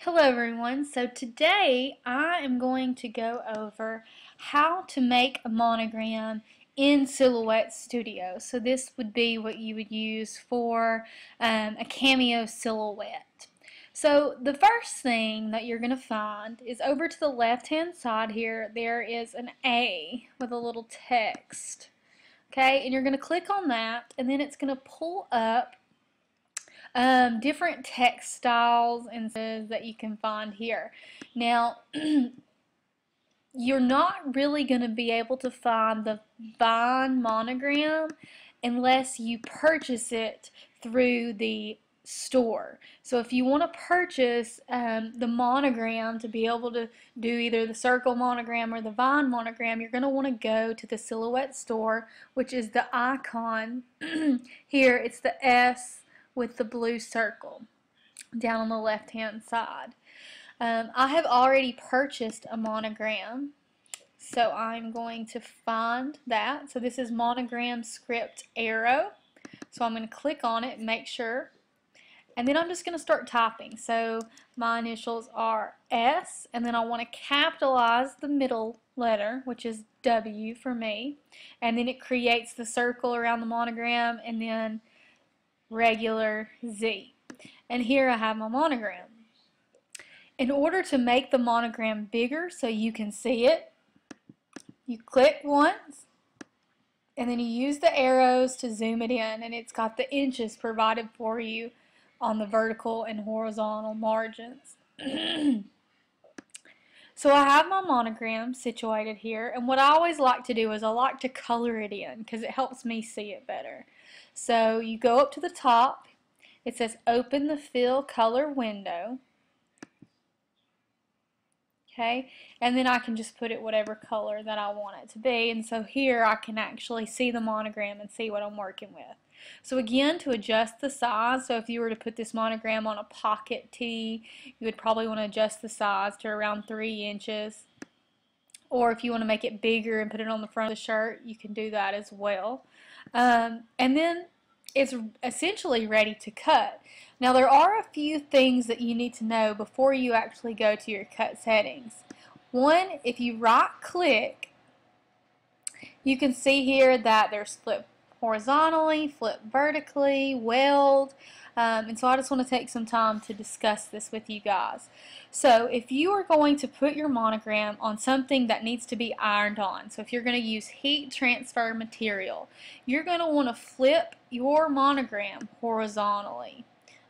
Hello everyone, so today I am going to go over how to make a monogram in Silhouette Studio. So this would be what you would use for a cameo silhouette. So the first thing that you're going to find is over to the left hand side here there is an A with a little text. Okay, and you're going to click on that and then it's going to pull up different text styles and says that you can find here. Now, you're not really going to be able to find the Vine monogram unless you purchase it through the store. So if you want to purchase the monogram to be able to do either the circle monogram or the Vine monogram, you're going to want to go to the Silhouette store, which is the icon here. It's the S with the blue circle down on the left hand side. I have already purchased a monogram, so I'm going to find that. So this is Monogram Script Arrow. So I'm going to click on it and make sure. And then I'm just going to start typing. So my initials are S, and then I want to capitalize the middle letter, which is W for me. And then it creates the circle around the monogram, and then regular Z. And here I have my monogram. In order to make the monogram bigger so you can see it, you click once and then you use the arrows to zoom it in, and it's got the inches provided for you on the vertical and horizontal margins. So I have my monogram situated here, and what I always like to do is I like to color it in because it helps me see it better. So you go up to the top, it says open the fill color window. Okay, and then I can just put it whatever color that I want it to be, and so here I can actually see the monogram and see what I'm working with. So again, to adjust the size, so if you were to put this monogram on a pocket tee, you would probably want to adjust the size to around 3 inches. Or if you want to make it bigger and put it on the front of the shirt, you can do that as well. And then it's essentially ready to cut. Now there are a few things that you need to know before you actually go to your cut settings. One, if you right click, you can see here that there's flip horizontally, flip vertically, weld, and so I just want to take some time to discuss this with you guys. So if you are going to put your monogram on something that needs to be ironed on, so if you're going to use heat transfer material, you're going to want to flip your monogram horizontally.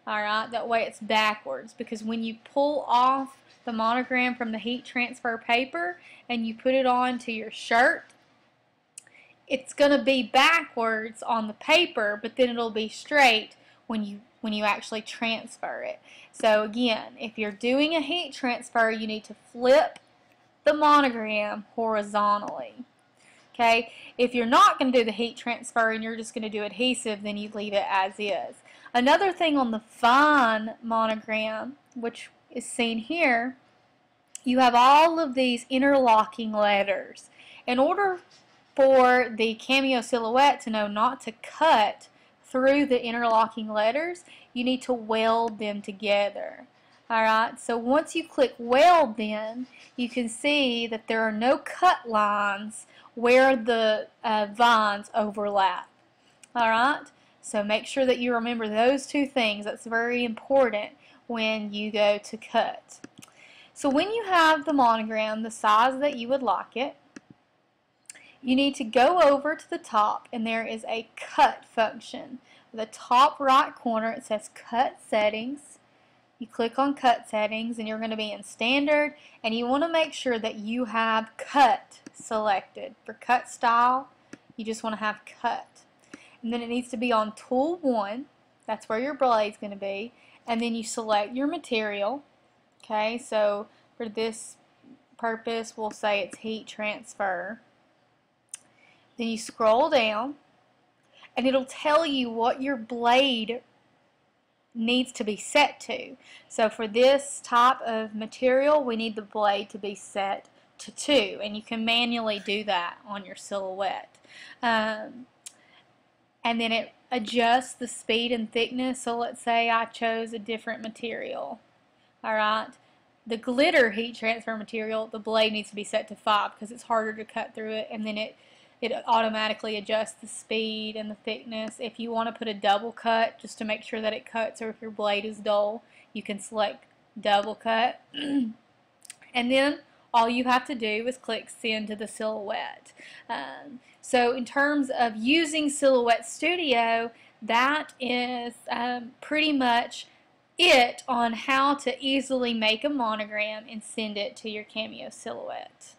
Alright, that way it's backwards, because when you pull off the monogram from the heat transfer paper and you put it onto your shirt, it's going to be backwards on the paper, but then it'll be straight when you actually transfer it. So again, if you're doing a heat transfer, you need to flip the monogram horizontally. Okay, if you're not going to do the heat transfer and you're just going to do adhesive, then you leave it as is. Another thing on the Vine monogram, which is seen here, you have all of these interlocking letters. In order for the cameo silhouette to know not to cut through the interlocking letters, you need to weld them together. Alright, so once you click weld, then you can see that there are no cut lines where the vines overlap. Alright, so make sure that you remember those two things. That's very important when you go to cut. So when you have the monogram the size that you would like it, you need to go over to the top, and there is a cut function. The top right corner, it says cut settings. You click on cut settings and you're going to be in standard, and you want to make sure that you have cut selected. For cut style, you just want to have cut. And then it needs to be on tool 1. That's where your blade's going to be. And then you select your material. Okay, so for this purpose we'll say it's heat transfer. Then you scroll down and it'll tell you what your blade needs to be set to. So for this type of material, we need the blade to be set to 2, and you can manually do that on your silhouette. And then it adjusts the speed and thickness. So let's say I chose a different material. Alright, the glitter heat transfer material, the blade needs to be set to 5 because it's harder to cut through it, and then it automatically adjusts the speed and the thickness. If you want to put a double cut just to make sure that it cuts, or if your blade is dull, you can select double cut. And then all you have to do is click send to the Silhouette. So in terms of using Silhouette Studio, that is pretty much it on how to easily make a monogram and send it to your Cameo Silhouette.